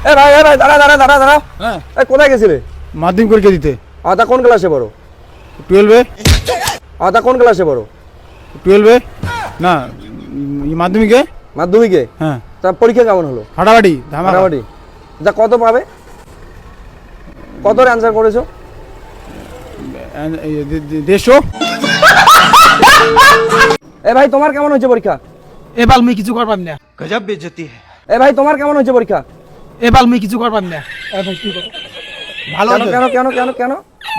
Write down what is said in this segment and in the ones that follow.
এ ভাই দাঁড়া। হ্যাঁ এ কোথায় গেছিলে? মাধ্যমিক পরীক্ষা দিতে। আদা কোন ক্লাসে পড়ো? 12-এ। আদা কোন ক্লাসে পড়ো? 12-এ না, মাধ্যমিকে। মাধ্যমিকে? হ্যাঁ। তা পরীক্ষা কেমন হলো? ফাটাফাটি ধামাকা। ফাটাফাটি। যা কত পাবে? কতর অ্যান্সার করেছো? 150। এ ভাই তোমার কেমন হয়েছে পরীক্ষা? এবার মুই কিছু করবাম না। गजब बेइज्जती है। এ ভাই তোমার কেমন হয়েছে পরীক্ষা? এবার মুই কিছু করবাম না। ভালো কেন হয়েছে। কেন কেন কেন কেন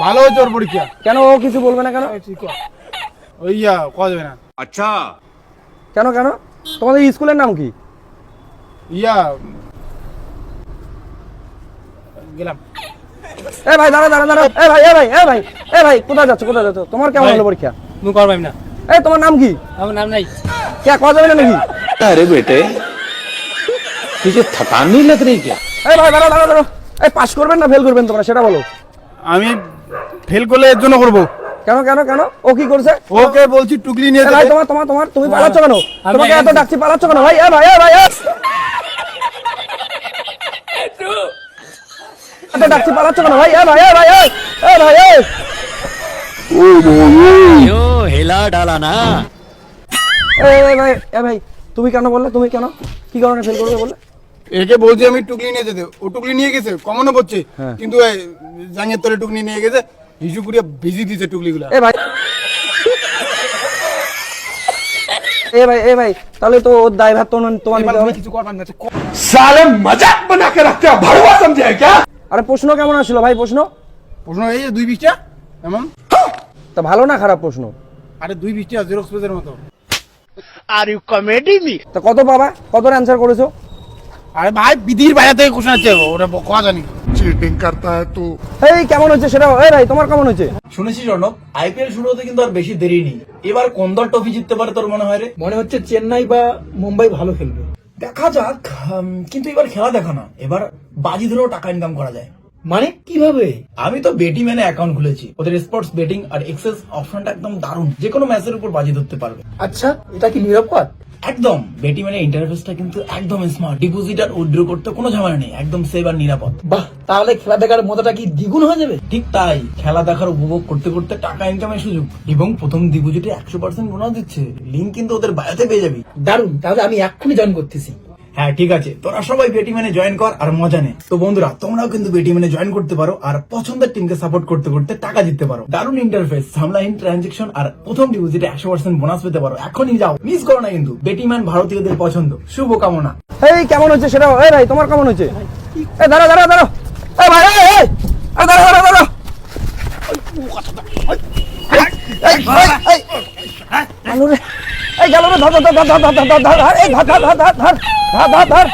ভালো হয়েছে ওর পরীক্ষা। কেন ও কিছু বলবে না কেন? ওইয়া কওয়া যাবে না। अच्छा কেন কেন? তোমাদের স্কুলের নাম কি? ইয়া গেলাম। এ ভাই দাঁড়া। এ ভাই কোথায় যাচ্ছ? তোমার কেমন হলো পরীক্ষা? মুই করবাম না। এ তোমার নাম কি? আমার নাম নাই। কে কওয়া যাবে না নাকি? अरे बेटे तुझे थकान नहीं लग रही क्या? এই ভাই দাঁড়াও। এই পাস করবেন না ফেল করবেন তোমরা সেটা বলো। আমি ফেল করলে এর জন্য করবো। কেন? ও কি করছে? ওকে বলছি টুকলি নিয়ে এ ভাই যেতে। তোমার তুমি পালাচ্ছ কেন? আমি তোমাকে এত একদম- ডাকছি পালাচ্ছ কেন ভাই? এ ভাই এত ডাকছি পালাচ্ছ কেন ভাই? এ ভাই यो हिला डाला ना। এ ভাই তুমি কেন বললে? তুমি কেন কি কারণে ফেল করবে বললে? একে বলছি আমি টুকলি নিয়ে যেতে, ও টুকলি নিয়ে গেছে, কমনও করছে, হ্যাঁ। কিন্তু জাঙ্গের তলে টুকলি নিয়ে গেছে, হিসু করিয়া ভিজি দিছে টুকলিগুলা। এ ভাই তাহলে তো ওর দায় ভার তোমার নিতে হবে। কিছু করবার না। साले मजाक बना के रखते हो, भड़वा समझे है क्या? আরে প্রশ্ন কেমন আসলো ভাই? প্রশ্ন প্রশ্ন এই যে 2-20টা এমন। তা ভালো না খারাপ প্রশ্ন? আরে 2-20টা জেরক্স পেজের মতো। তা কত পাবা? কতর অ্যান্সার করেছো? আরে ভাই বিধির বাইরে থেকে কোশ্চেন আছে, ওটা কোয়া জানি। चीटिंग करता है तू। এই কেমন হচ্ছে সেটা? এ ভাই তোমার কেমন হচ্ছে? শুনেছি জনক, আইপিএল শুরু হতে কিন্তু আর বেশি দেরি নেই। এবার কোন দল ট্রফি জিততে পারে তোর মনে হয় রে? মনে হচ্ছে চেন্নাই বা মুম্বাই ভালো খেলবে। দেখা যাক, কিন্তু এবার খেলা দেখা না, এবার বাজি ধরেও টাকা ইনকাম করা যায়। মানে কিভাবে? আমি তো বেটি ম্যানে অ্যাকাউন্ট খুলেছি। ওদের স্পোর্টস বেটিং আর এক্সেস অপশনটা একদম দারুণ, যে কোনো ম্যাচের উপর বাজি ধরতে পারবে। আচ্ছা, এটা কি নিরাপদ? একদম। বেটি ম্যানের ইন্টারফেসটা কিন্তু একদম স্মার্ট, ডিপোজিট আর উইথড্র করতে কোনো ঝামেলা নেই, একদম সেভ আর নিরাপদ। বাহ, তাহলে খেলা দেখার মজাটা কি দ্বিগুণ হয়ে যাবে? ঠিক তাই, খেলা দেখার উপভোগ করতে করতে টাকা ইনকামের সুযোগ, এবং প্রথম ডিপোজিটে 100% বোনাস দিচ্ছে। লিঙ্ক কিন্তু ওদের বায়োতে পেয়ে যাবি। দারুণ, তাহলে আমি এক্ষুনি জয়েন করতেছি। হ্যাঁ ঠিক আছে, তোরা সবাই বেটি ম্যানে জয়েন কর আর মজা নে। তো বন্ধুরা, তোমরাও কিন্তু বেটি ম্যানে জয়েন করতে পারো আর পছন্দের টিমকে সাপোর্ট করতে করতে টাকা জিততে পারো। দারুণ ইন্টারফেস, ঝামেলাহীন ট্রানজেকশন আর প্রথম ডিপোজিটে 100% বোনাস পেতে পারো। এখনই যাও, মিস করো না কিন্তু। বেটি ম্যান ভারতীয়দের পছন্দ। শুভ কামনা। এই কেমন হচ্ছে সেটা? এ ভাই তোমার কেমন হচ্ছে? এ দাঁড়া। এ ভাই দাঁড়া। এই গেল রে, ধর।